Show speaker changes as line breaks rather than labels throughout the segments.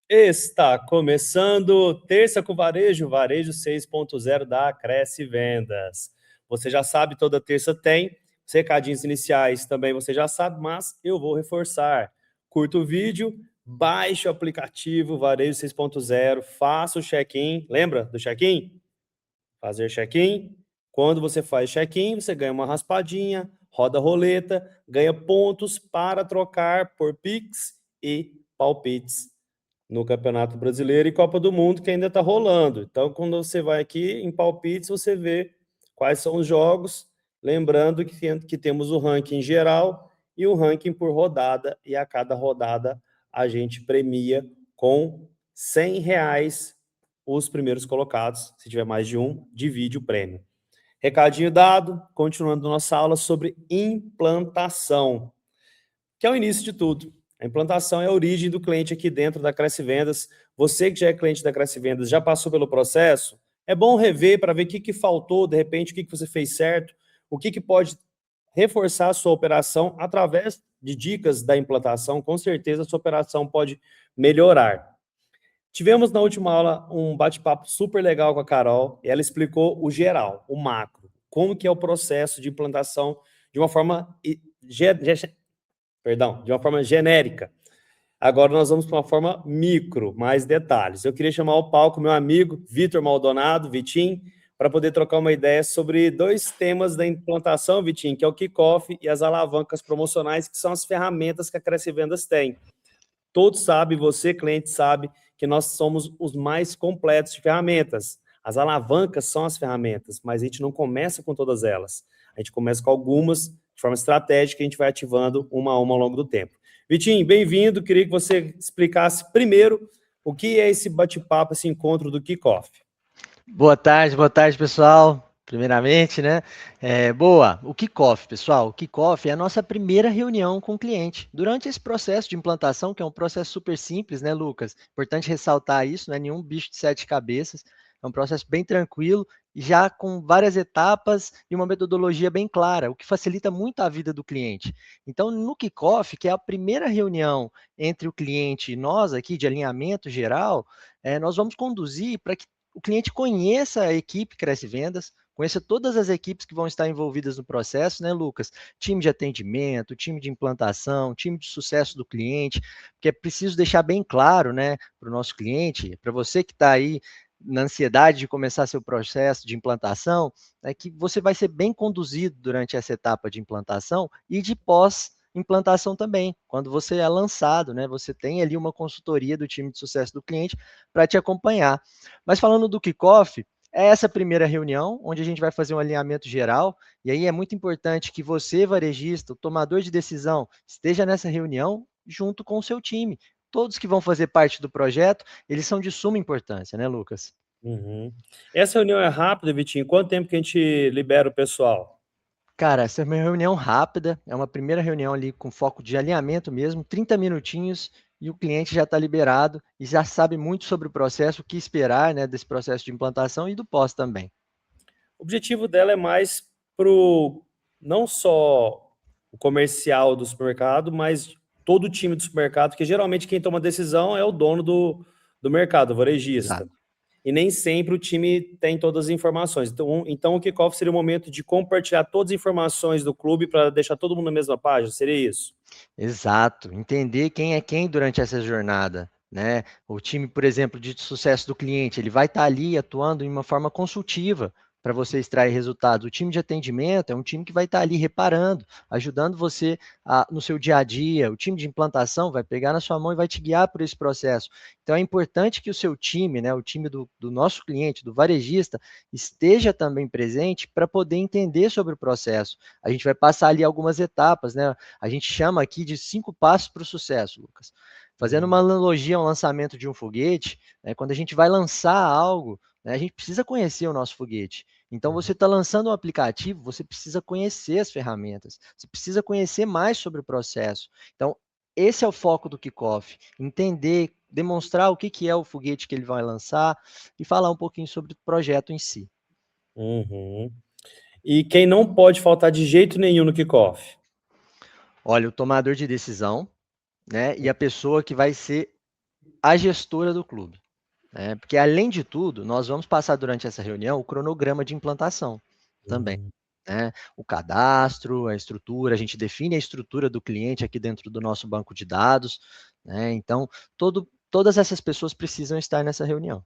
Está começando Terça com Varejo 6.0 da Cresce Vendas. Você já sabe, toda terça tem. Os recadinhos iniciais também você já sabe, mas eu vou reforçar. Curta o vídeo, baixe o aplicativo Varejo 6.0, faça o check-in. Lembra do check-in? Fazer check-in. Quando você faz check-in, você ganha uma raspadinha, roda a roleta, ganha pontos para trocar por Pix e palpites no Campeonato Brasileiro e Copa do Mundo, que ainda está rolando. Então, quando você vai aqui em palpites, você vê quais são os jogos, lembrando que temos o ranking geral e o ranking por rodada, e a cada rodada a gente premia com R$100 os primeiros colocados. Se tiver mais de um, divide o prêmio. Recadinho dado, continuando nossa aula sobre implantação, que é o início de tudo. A implantação é a origem do cliente aqui dentro da Cresce Vendas. Você que já é cliente da Cresce Vendas, já passou pelo processo, é bom rever para ver o que faltou, de repente, o que você fez certo, o que pode reforçar a sua operação através de dicas da implantação. Com certeza a sua operação pode melhorar. Tivemos na última aula um bate-papo super legal com a Carol, e ela explicou o geral, o macro, como que é o processo de implantação de uma forma genérica. Agora nós vamos para uma forma micro, mais detalhes. Eu queria chamar ao palco meu amigo Vitor Maldonado, Vitinho, para poder trocar uma ideia sobre dois temas da implantação, Vitinho, que é o kickoff e as alavancas promocionais, que são as ferramentas que a Cresce Vendas tem. Todos sabem, você, cliente, sabe que nós somos os mais completos de ferramentas. As alavancas são as ferramentas, mas a gente não começa com todas elas. A gente começa com algumas de forma estratégica, a gente vai ativando uma a uma ao longo do tempo. Vitinho, bem-vindo. Queria que você explicasse primeiro o que é esse bate-papo, esse encontro do kickoff.
Boa tarde, pessoal. Primeiramente, né? O kickoff, pessoal. O kickoff é a nossa primeira reunião com o cliente. Durante esse processo de implantação, que é um processo super simples, né, Lucas? Importante ressaltar isso, não é nenhum bicho de 7 cabeças. É um processo bem tranquilo, já com várias etapas e uma metodologia bem clara, o que facilita muito a vida do cliente. Então, no kickoff, que é a primeira reunião entre o cliente e nós aqui, de alinhamento geral, nós vamos conduzir para que o cliente conheça a equipe Cresce Vendas, conheça todas as equipes que vão estar envolvidas no processo, né, Lucas? Time de atendimento, time de implantação, time de sucesso do cliente, porque é preciso deixar bem claro, né, para o nosso cliente, para você que está aí na ansiedade de começar seu processo de implantação, é que você vai ser bem conduzido durante essa etapa de implantação e de pós-implantação também. Quando você é lançado, né, você tem ali uma consultoria do time de sucesso do cliente para te acompanhar. Mas falando do kickoff, é essa primeira reunião, onde a gente vai fazer um alinhamento geral, e aí é muito importante que você, varejista, o tomador de decisão, esteja nessa reunião junto com o seu time. Todos que vão fazer parte do projeto, eles são de suma importância, né, Lucas?
Uhum. Essa reunião é rápida, Vitinho? Quanto tempo que a gente libera o pessoal?
Cara, essa é uma reunião rápida, é uma primeira reunião ali com foco de alinhamento mesmo, 30 minutinhos, e o cliente já está liberado e já sabe muito sobre o processo, o que esperar, né, desse processo de implantação e do pós também.
O objetivo dela é mais para não só o comercial do supermercado, mas todo o time do supermercado, porque geralmente quem toma decisão é o dono do mercado, o varejista.
Exato.
E nem sempre o time tem todas as informações. Então o kickoff seria o momento de compartilhar todas as informações do clube para deixar todo mundo na mesma página, seria isso?
Exato, entender quem é quem durante essa jornada, né? O time, por exemplo, de sucesso do cliente, ele vai estar ali atuando em uma forma consultiva para você extrair resultados. O time de atendimento é um time que vai estar ali reparando, ajudando você no seu dia a dia. O time de implantação vai pegar na sua mão e vai te guiar por esse processo. Então é importante que o seu time, né, o time do nosso cliente, do varejista, esteja também presente para poder entender sobre o processo. A gente vai passar ali algumas etapas, né? A gente chama aqui de 5 passos para o sucesso, Lucas. Fazendo uma analogia ao lançamento de um foguete, né, quando a gente vai lançar algo, né, a gente precisa conhecer o nosso foguete. Então, você está lançando um aplicativo, você precisa conhecer as ferramentas, você precisa conhecer mais sobre o processo. Então, esse é o foco do kickoff, entender, demonstrar o que que é o foguete que ele vai lançar e falar um pouquinho sobre o projeto em si.
Uhum. E quem não pode faltar de jeito nenhum no kickoff?
Olha, o tomador de decisão, né, e a pessoa que vai ser a gestora do clube, né? Porque, além de tudo, nós vamos passar durante essa reunião o cronograma de implantação também,
Uhum.
né? O cadastro, a estrutura, a gente define a estrutura do cliente aqui dentro do nosso banco de dados, né? Então, todas essas pessoas precisam estar nessa reunião.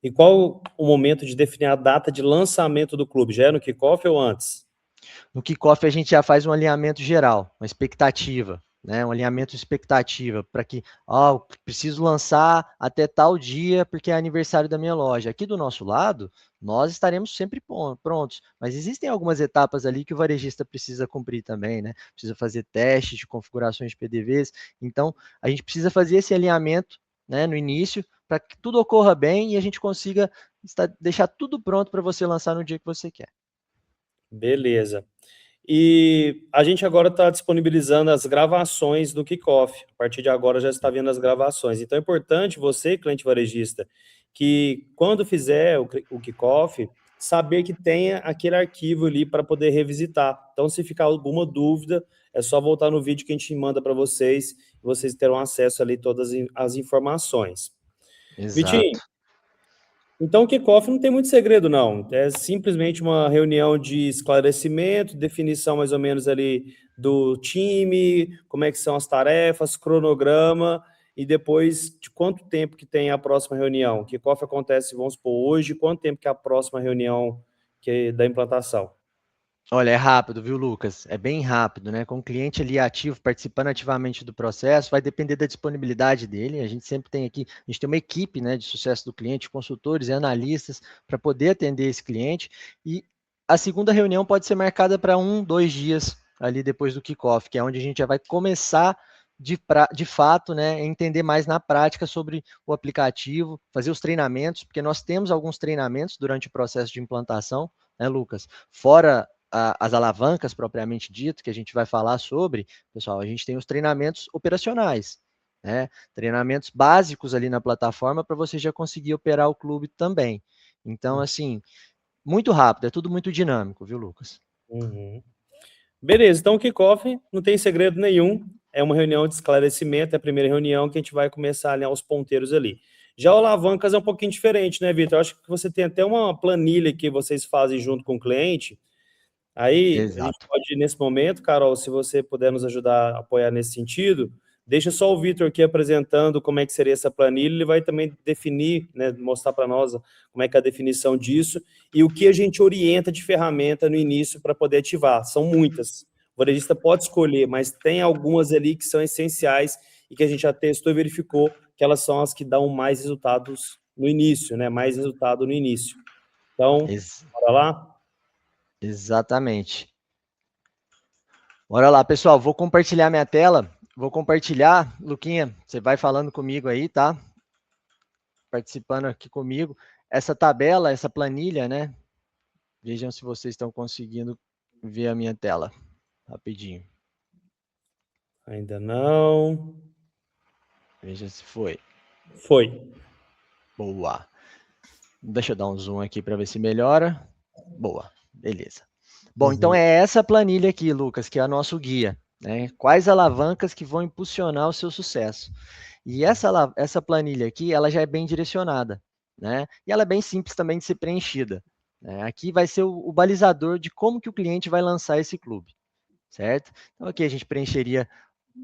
E qual o momento de definir a data de lançamento do clube? Já é no kickoff ou antes?
No kickoff, a gente já faz um alinhamento geral, uma expectativa, né? Um alinhamento de expectativa para que, eu preciso lançar até tal dia porque é aniversário da minha loja. Aqui do nosso lado, nós estaremos sempre prontos, mas existem algumas etapas ali que o varejista precisa cumprir também, né? Precisa fazer testes de configurações de PDVs. Então, a gente precisa fazer esse alinhamento, né, no início, para que tudo ocorra bem e a gente consiga deixar tudo pronto para você lançar no dia que você quer.
Beleza. E a gente agora está disponibilizando as gravações do kickoff. A partir de agora já está vendo as gravações. Então é importante você, cliente varejista, que quando fizer o kickoff, saber que tenha aquele arquivo ali para poder revisitar. Então, se ficar alguma dúvida, é só voltar no vídeo que a gente manda para vocês e vocês terão acesso ali todas as informações. Vitinho,
Exato.
então, o kickoff não tem muito segredo, não. É simplesmente uma reunião de esclarecimento, definição mais ou menos ali do time, como é que são as tarefas, cronograma, e depois de quanto tempo que tem a próxima reunião. O kickoff acontece, vamos supor, hoje, quanto tempo que é a próxima reunião da implantação?
Olha, é rápido, viu, Lucas? É bem rápido, né? Com o cliente ali ativo, participando ativamente do processo, vai depender da disponibilidade dele. A gente sempre tem aqui, a gente tem uma equipe, né, de sucesso do cliente, consultores e analistas para poder atender esse cliente. E a segunda reunião pode ser marcada para 1, 2 dias ali depois do kickoff, que é onde a gente já vai começar de fato, né, a entender mais na prática sobre o aplicativo, fazer os treinamentos, porque nós temos alguns treinamentos durante o processo de implantação, né, Lucas? Fora as alavancas propriamente dito, que a gente vai falar sobre, pessoal, a gente tem os treinamentos operacionais, né? Treinamentos básicos ali na plataforma para você já conseguir operar o clube também. Então, assim, muito rápido, é tudo muito dinâmico, viu, Lucas?
Uhum. Beleza, então o kickoff não tem segredo nenhum, é uma reunião de esclarecimento, é a primeira reunião que a gente vai começar a alinhar os ponteiros ali. Já o alavancas é um pouquinho diferente, né, Vitor? Eu acho que você tem até uma planilha que vocês fazem junto com o cliente. Aí, a gente
Exato.
pode, nesse momento, Carol, se você puder nos ajudar a apoiar nesse sentido, deixa só o Vitor aqui apresentando como é que seria essa planilha, ele vai também definir, né, mostrar para nós como é que é a definição disso e o que a gente orienta de ferramenta no início para poder ativar. São muitas. O varejista pode escolher, mas tem algumas ali que são essenciais e que a gente já testou e verificou que elas são as que dão mais resultados no início, né, mais resultado no início. Então,
Ex
bora lá?
exatamente. Bora lá, pessoal, vou compartilhar minha tela, vou compartilhar, Luquinha, você vai falando comigo aí, tá? Participando aqui comigo. Essa tabela, essa planilha, né? Vejam se vocês estão conseguindo ver a minha tela. Rapidinho.
Ainda não.
Veja se foi.
Foi.
Boa. Deixa eu dar um zoom aqui para ver se melhora. Boa. Beleza. Bom, então
Uhum.
é essa planilha aqui, Lucas, que é o nosso guia. Né? Quais alavancas que vão impulsionar o seu sucesso? E essa planilha aqui, ela já é bem direcionada. Né? E ela é bem simples também de ser preenchida. Né? Aqui vai ser o balizador de como que o cliente vai lançar esse clube. Certo? Então aqui a gente preencheria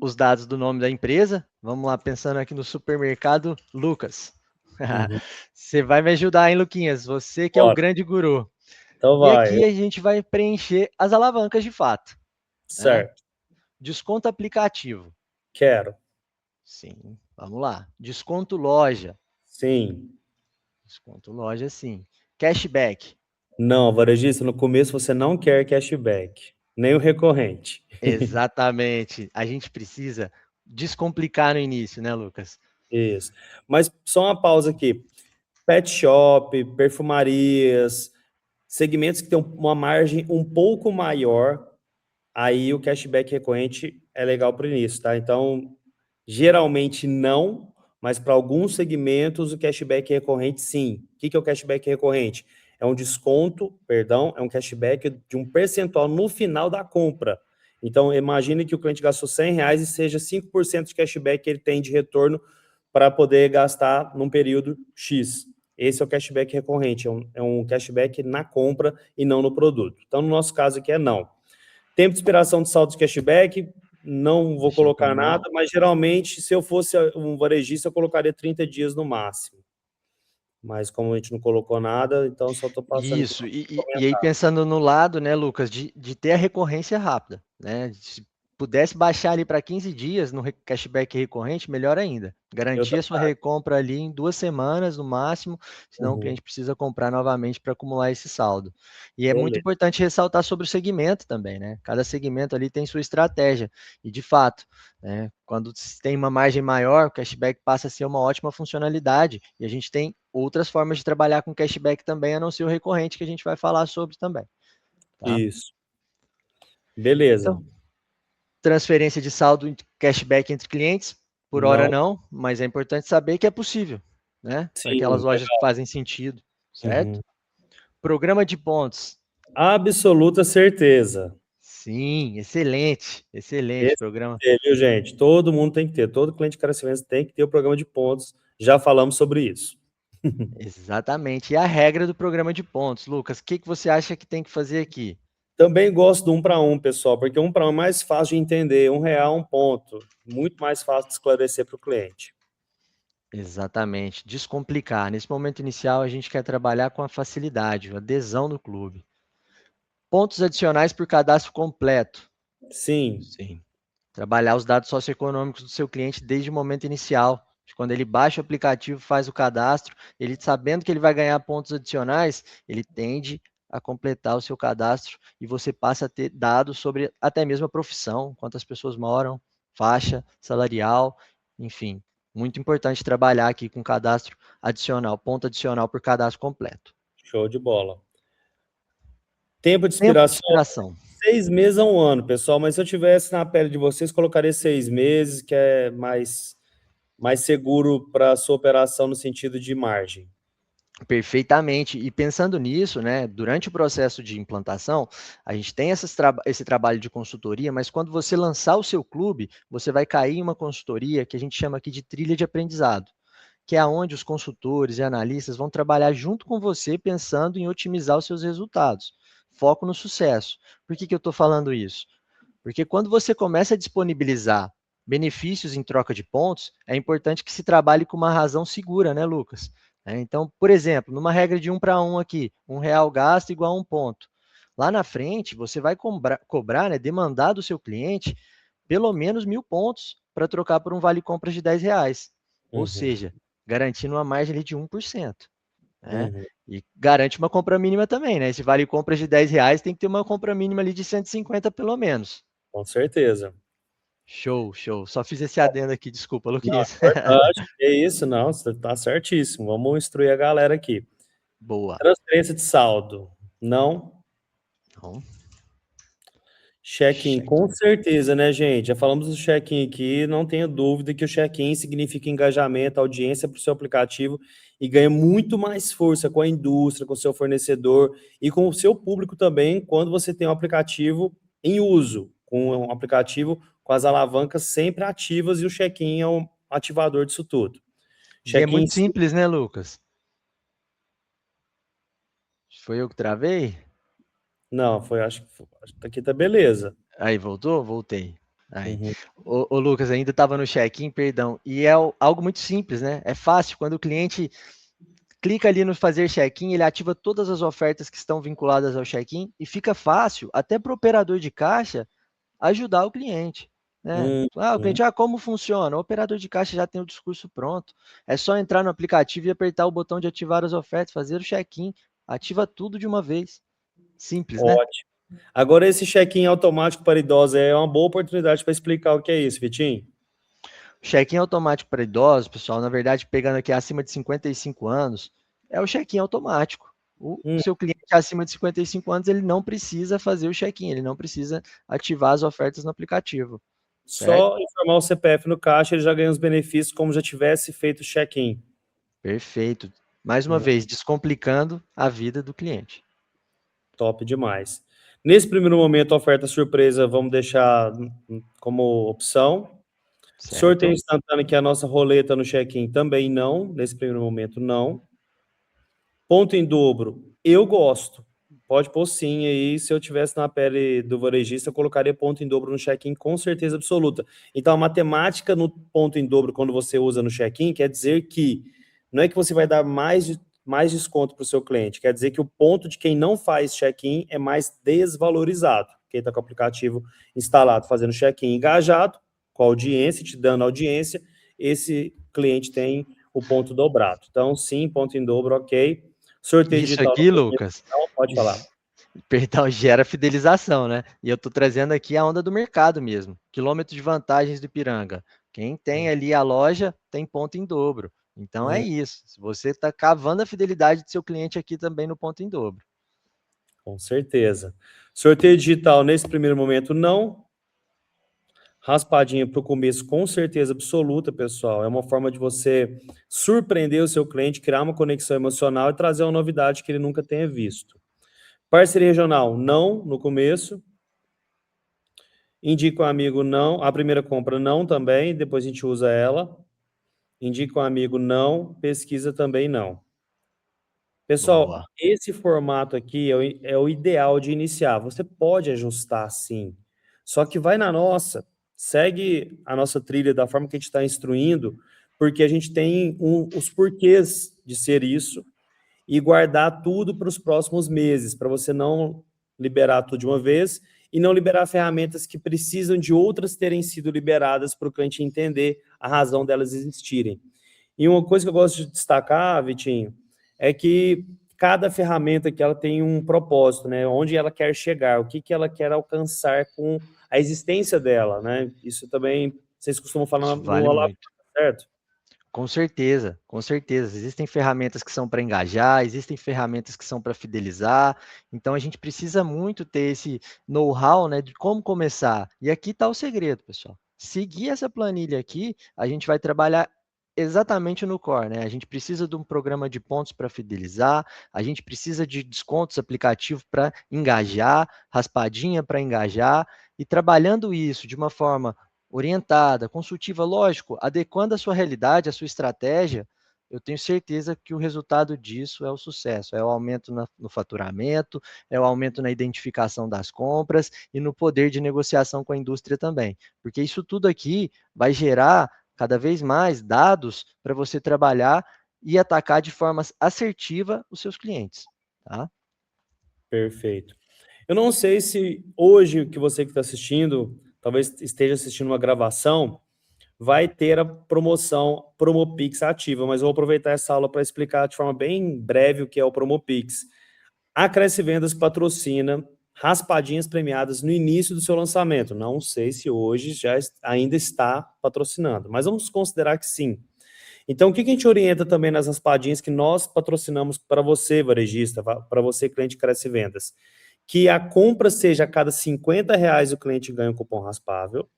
os dados do nome da empresa. Vamos lá, pensando aqui no supermercado Lucas.
Uhum.
Você vai me ajudar, hein, Luquinhas? Você que é o
Bora.
grande guru.
Então
E
vai.
aqui a gente vai preencher as alavancas de fato. Né?
Certo.
Desconto aplicativo.
Quero.
Sim, vamos lá. Desconto loja.
Sim.
Desconto loja, sim. Cashback.
Não, varejista, no começo você não quer cashback, nem o recorrente.
Exatamente. A gente precisa descomplicar no início, né, Lucas?
Isso. Mas só uma pausa aqui. Pet shop, perfumarias, segmentos que têm uma margem um pouco maior, aí o cashback recorrente é legal para o início, tá? Então, geralmente não, mas para alguns segmentos o cashback recorrente sim. O que é o cashback recorrente? É um desconto, perdão, é um cashback de um percentual no final da compra. Então, imagine que o cliente gastou R$ 100 e seja 5% de cashback que ele tem de retorno para poder gastar num período X. Esse é o cashback recorrente, é um cashback na compra e não no produto. Então, no nosso caso aqui é não. Tempo de expiração de saldo de cashback, não vou
Deixando
colocar
como
nada,
não.
mas geralmente, se eu fosse um varejista, eu colocaria 30 dias no máximo. Mas como a gente não colocou nada, então só estou passando aqui
Isso,
para
e aí
comentar.
pensando no lado, né, Lucas, de ter a recorrência rápida, né? Se pudesse baixar ali para 15 dias no cashback recorrente, melhor ainda.
Eu
Garantir a sua
também.
recompra ali em 2 semanas no máximo, senão o
Uhum.
cliente precisa comprar novamente para acumular esse saldo. E é muito
Beleza.
importante ressaltar sobre o segmento também, né? Cada segmento ali tem sua estratégia. E de fato, né, quando se tem uma margem maior, o cashback passa a ser uma ótima funcionalidade. E a gente tem outras formas de trabalhar com cashback também, a não ser o recorrente, que a gente vai falar sobre também. Tá?
Isso. Beleza.
Então, transferência de saldo e cashback entre clientes, por hora
Não.
não, mas é importante saber que é possível, né? Para aquelas
Sim.
lojas que fazem sentido, certo?
Uhum.
Programa de pontos.
Absoluta certeza.
Sim, excelente, excelente
Esse
programa.
tem que ter, viu, gente? Todo mundo tem que ter. Todo cliente de crescimento tem que ter o programa de pontos. Já falamos sobre isso.
Exatamente. E a regra do programa de pontos, Lucas, o que que você acha que tem que fazer aqui?
Também gosto do 1 para 1, pessoal, porque 1 para 1 é mais fácil de entender. R$ 1, um ponto. Muito mais fácil de esclarecer para o cliente.
Exatamente, descomplicar. Nesse momento inicial, a gente quer trabalhar com a facilidade, a adesão no clube. Pontos adicionais por cadastro completo.
Sim.
Sim. Trabalhar os dados socioeconômicos do seu cliente desde o momento inicial. De quando ele baixa o aplicativo, faz o cadastro, ele sabendo que ele vai ganhar pontos adicionais, ele tende a completar o seu cadastro e você passa a ter dados sobre até mesmo a profissão, quantas pessoas moram, faixa salarial, enfim. Muito importante trabalhar aqui com cadastro adicional, ponto adicional por cadastro completo.
Show de bola. Tempo de
Tempo de
expiração,
expiração.
6 meses a 1 ano, pessoal. Mas se eu tivesse na pele de vocês, colocaria 6 meses, que é mais seguro para a sua operação no sentido de margem.
Perfeitamente. E pensando nisso, né, durante o processo de implantação, a gente tem esse trabalho de consultoria, mas quando você lançar o seu clube, você vai cair em uma consultoria que a gente chama aqui de trilha de aprendizado, que é onde os consultores e analistas vão trabalhar junto com você pensando em otimizar os seus resultados. Foco no sucesso. Por que eu estou falando isso? Porque quando você começa a disponibilizar benefícios em troca de pontos, é importante que se trabalhe com uma razão segura, né, Lucas? Então, por exemplo, numa regra de 1 para 1 aqui, R$ 1 gasto igual a 1 ponto. Lá na frente, você vai cobrar, né, demandar do seu cliente pelo menos 1.000 pontos para trocar por um vale compras de R$ 10. Ou
Uhum,
seja, garantindo uma margem ali de 1%. Né?
uhum,
E garante uma compra mínima também, né? Se vale compras de R$ 10, tem que ter uma compra mínima ali de 150 pelo menos.
com certeza.
Show, show. Só fiz esse adendo aqui, desculpa,
Não,
Luquinhas.
importante. É isso, não, você está certíssimo. Vamos instruir a galera aqui.
Boa.
Transferência de saldo. Não.
Então,
Check-in, com
check-in.
certeza, né, gente? Já falamos do check-in aqui, não tenha dúvida que o check-in significa engajamento, audiência para o seu aplicativo e ganha muito mais força com a indústria, com o seu fornecedor e com o seu público também, quando você tem um aplicativo em uso, com um aplicativo com as alavancas sempre ativas e o check-in é um ativador disso tudo.
E é
Check-in,
muito simples, né, Lucas? Foi eu que travei?
não, acho que aqui tá beleza.
Aí, voltou? Voltei. Aí.
Uhum,
Ô, Lucas, ainda estava no check-in, perdão. E é algo muito simples, né? É fácil. Quando o cliente clica ali no fazer check-in, ele ativa todas as ofertas que estão vinculadas ao check-in e fica fácil até para o operador de caixa ajudar o cliente. Né? O
uhum.
cliente, como funciona? O operador de caixa já tem o discurso pronto. É só entrar no aplicativo e apertar o botão de ativar as ofertas, fazer o check-in, ativa tudo de uma vez. Simples, né?
Ótimo. Agora, esse check-in automático para idosos é uma boa oportunidade para explicar o que é isso, Vitinho.
Check-in automático para idosos, pessoal, na verdade, pegando aqui acima de 55 anos, é o check-in automático. O
Hum,
seu cliente acima de 55 anos, ele não precisa fazer o check-in, ele não precisa ativar as ofertas no aplicativo, certo?
Só informar o CPF no caixa, ele já ganha os benefícios como já tivesse feito o check-in.
Perfeito. Mais uma vez, descomplicando a vida do cliente.
Top demais. Nesse primeiro momento, a oferta surpresa vamos deixar como opção. Sorteio
Certo?
instantâneo, que é a nossa roleta no check-in, também não. Nesse primeiro momento, não. Ponto em dobro, eu gosto. Pode pôr sim aí. Se eu tivesse na pele do varejista, eu colocaria ponto em dobro no check-in com certeza absoluta. Então, a matemática no ponto em dobro, quando você usa no check-in, quer dizer que não é que você vai dar mais desconto para o seu cliente, quer dizer que o ponto de quem não faz check-in é mais desvalorizado. Quem está com o aplicativo instalado, fazendo check-in engajado, com a audiência, te dando audiência, esse cliente tem o ponto dobrado. Então, sim, ponto em dobro, ok. Sorteio
Isso
digital no
aqui,
começo,
Lucas,
não, pode falar.
isso- perdão, gera fidelização, né? E eu estou trazendo aqui a onda do mercado mesmo. Quilômetro de vantagens do Ipiranga. Quem tem ali a loja tem ponto em dobro. Então é
Hum,
isso. Se você está cavando a fidelidade do seu cliente aqui também no ponto em dobro.
com certeza. Sorteio digital nesse primeiro momento, não. Raspadinha para o começo, com certeza absoluta, pessoal. É uma forma de você surpreender o seu cliente, criar uma conexão emocional e trazer uma novidade que ele nunca tenha visto. Parceria regional, não no começo. Indica um amigo, não. A primeira compra, não também. Depois a gente usa ela. Indica um amigo, não. Pesquisa também, não. Pessoal,
Boa.
esse formato aqui é o ideal de iniciar. Você pode ajustar sim, só que vai na nossa, segue a nossa trilha da forma que a gente está instruindo, porque a gente tem os porquês de ser isso e guardar tudo para os próximos meses, para você não liberar tudo de uma vez e não liberar ferramentas que precisam de outras terem sido liberadas para o cliente entender a razão delas existirem. E uma coisa que eu gosto de destacar, Vitinho, é que cada ferramenta que ela tem um propósito, né? Onde ela quer chegar, o que que ela quer alcançar com a existência dela, né? Isso também vocês costumam falar
Isso
no
vale
Alagoas,
muito.
certo?
Com certeza, com certeza. Existem ferramentas que são para engajar, existem ferramentas que são para fidelizar. Então a gente precisa muito ter esse know-how, né, de como começar. E aqui está o segredo, pessoal. Seguir essa planilha aqui, a gente vai trabalhar exatamente no core, né? A gente precisa de um programa de pontos para fidelizar, a gente precisa de descontos aplicativo para engajar, raspadinha para engajar, e trabalhando isso de uma forma orientada, consultiva, lógico, adequando a sua realidade, a sua estratégia, eu tenho certeza que o resultado disso é o sucesso, é o aumento no faturamento, é o aumento na identificação das compras e no poder de negociação com a indústria também. Porque isso tudo aqui vai gerar cada vez mais dados para você trabalhar e atacar de forma assertiva os seus clientes. Tá?
Perfeito. Eu não sei se hoje que você que está assistindo, talvez esteja assistindo uma gravação, vai ter a promoção Promopix ativa, mas eu vou aproveitar essa aula para explicar de forma bem breve o que é o Promopix. A Cresce Vendas patrocina raspadinhas premiadas no início do seu lançamento. Não sei se hoje ainda está patrocinando, mas vamos considerar que sim. Então, o que a gente orienta também nas raspadinhas que nós patrocinamos para você, varejista, para você, cliente Cresce Vendas? Que a compra seja a cada R$ 50 o cliente ganha um cupom raspável.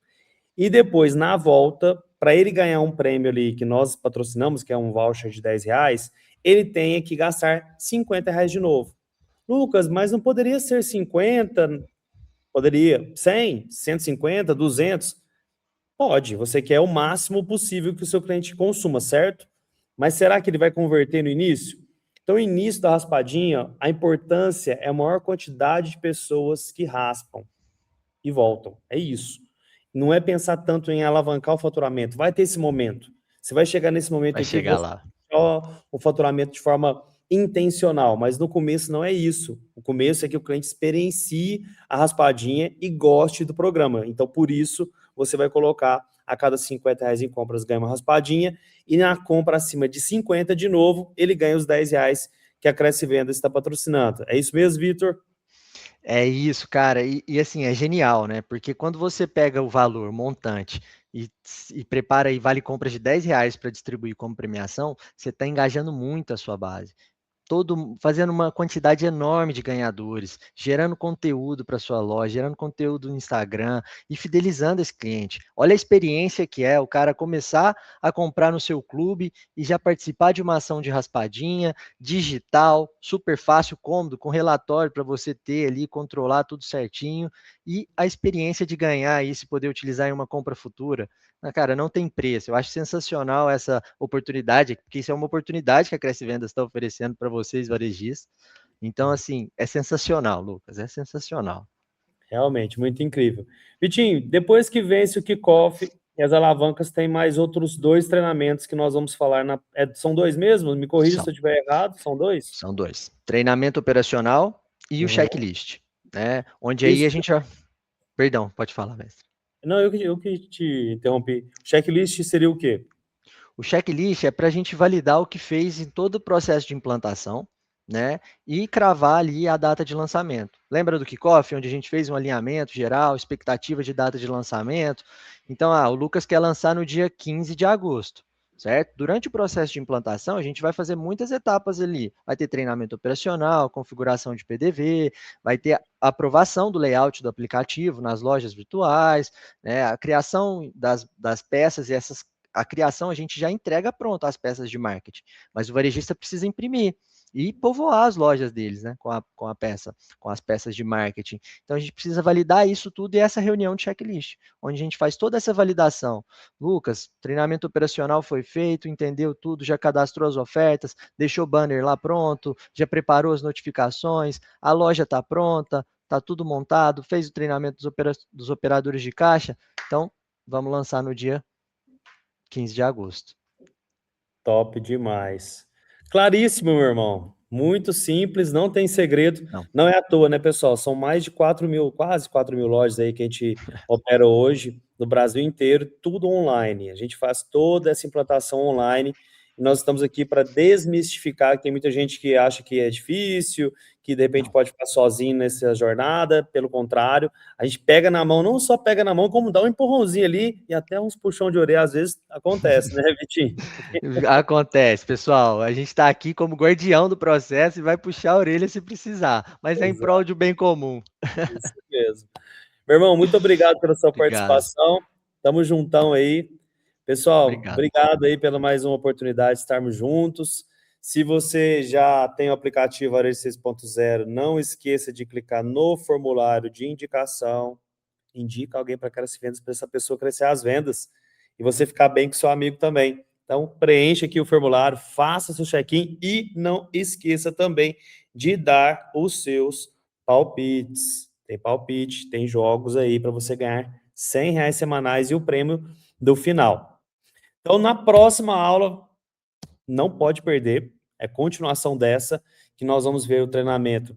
E depois, na volta, para ele ganhar um prêmio ali que nós patrocinamos, que é um voucher de R$ 10, ele tenha que gastar R$ 50 de novo. Lucas, mas não poderia ser 50? Poderia. 100, 150, 200? Pode. Você quer o máximo possível que o seu cliente consuma, certo? Mas será que ele vai converter no início? Então, o início da raspadinha, a importância é a maior quantidade de pessoas que raspam e voltam. É isso. Não é pensar tanto em alavancar o faturamento. Vai ter esse momento. Você vai chegar nesse momento
Vai
aqui que
chegar
você
lá.
só o faturamento de forma intencional, mas no começo não é isso. O começo é que o cliente experiencie a raspadinha e goste do programa. Então, por isso, você vai colocar a cada R$ 50 em compras ganha uma raspadinha e na compra acima de 50 de novo, ele ganha os R$ 10 que a Cresce Venda está patrocinando. É isso mesmo, Vitor?
É isso, cara. E assim, é genial, né? Porque quando você pega o valor montante e prepara aí vale compras de R$ 10 para distribuir como premiação, você está engajando muito a sua base. Fazendo uma quantidade enorme de ganhadores, gerando conteúdo para sua loja, gerando conteúdo no Instagram e fidelizando esse cliente. Olha a experiência que é o cara começar a comprar no seu clube e já participar de uma ação de raspadinha, digital, super fácil, cômodo, com relatório para você ter ali, controlar tudo certinho, e a experiência de ganhar isso e poder utilizar em uma compra futura. Cara, não tem preço. Eu acho sensacional essa oportunidade, porque isso é uma oportunidade que a Cresce Vendas está oferecendo para vocês, varejistas. Então, assim, é sensacional, Lucas, é sensacional.
Realmente, muito incrível. Vitinho, depois que vence o kickoff e as alavancas, tem mais outros 2 treinamentos que nós vamos falar. São 2 mesmo? Me corrija se eu
São,
estiver errado. São 2?
são dois. Treinamento operacional e o
Uhum.
checklist, né? Onde aí
Isso.
a gente... Perdão, pode falar, mestre.
Não, eu que te interrompi. Checklist seria o quê?
O checklist é para a gente validar o que fez em todo o processo de implantação, né? E cravar ali a data de lançamento. Lembra do kickoff, onde a gente fez um alinhamento geral, expectativa de data de lançamento? Então, o Lucas quer lançar no dia 15 de agosto, certo? Durante o processo de implantação, a gente vai fazer muitas etapas ali. Vai ter treinamento operacional, configuração de PDV, vai ter a aprovação do layout do aplicativo nas lojas virtuais, né? A criação das peças e a criação a gente já entrega pronto as peças de marketing, mas o varejista precisa imprimir e povoar as lojas deles, né, com a peça, com as peças de marketing. Então a gente precisa validar isso tudo e essa reunião de checklist, onde a gente faz toda essa validação. Lucas, treinamento operacional foi feito, entendeu tudo, já cadastrou as ofertas, deixou o banner lá pronto, já preparou as notificações, a loja está pronta, está tudo montado, fez o treinamento dos operadores de caixa, então vamos lançar no dia 15 de agosto.
Top demais. Claríssimo, meu irmão. Muito simples, não tem segredo.
Não.
Não é à toa, né, pessoal? São mais de 4.000, quase 4.000 lojas aí que a gente opera hoje no Brasil inteiro, tudo online. A gente faz toda essa implantação online e nós estamos aqui para desmistificar, que tem muita gente que acha que é difícil, que de repente
Não.
pode ficar sozinho nessa jornada. Pelo contrário, a gente pega na mão, não só pega na mão, como dá um empurrãozinho ali e até uns puxão de orelha às vezes acontece, né, Vitinho?
Acontece, pessoal. A gente está aqui como guardião do processo e vai puxar a orelha se precisar, mas é em prol
Exato,
de um bem comum.
isso mesmo. Meu irmão, muito obrigado pela sua
Obrigado.
participação. Tamo juntão aí. Pessoal,
Obrigado.
obrigado aí pela mais uma oportunidade de estarmos juntos. Se você já tem o aplicativo Varejo 6.0, não esqueça de clicar no formulário de indicação. Indica alguém para Cresce Vendas para essa pessoa crescer as vendas e você ficar bem com seu amigo também. Então, preencha aqui o formulário, faça seu check-in e não esqueça também de dar os seus palpites. Tem palpite, tem jogos aí para você ganhar R$ 100 semanais e o prêmio do final. Então, na próxima aula, não pode perder, é continuação dessa, que nós vamos ver o treinamento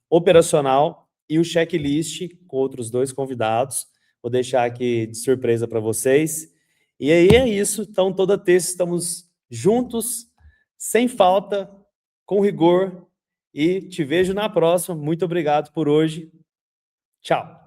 operacional e o checklist com outros 2 convidados. Vou deixar aqui de surpresa para vocês. E aí é isso. Então, toda terça estamos juntos, sem falta, com rigor. E te vejo na próxima. Muito obrigado por hoje. Tchau.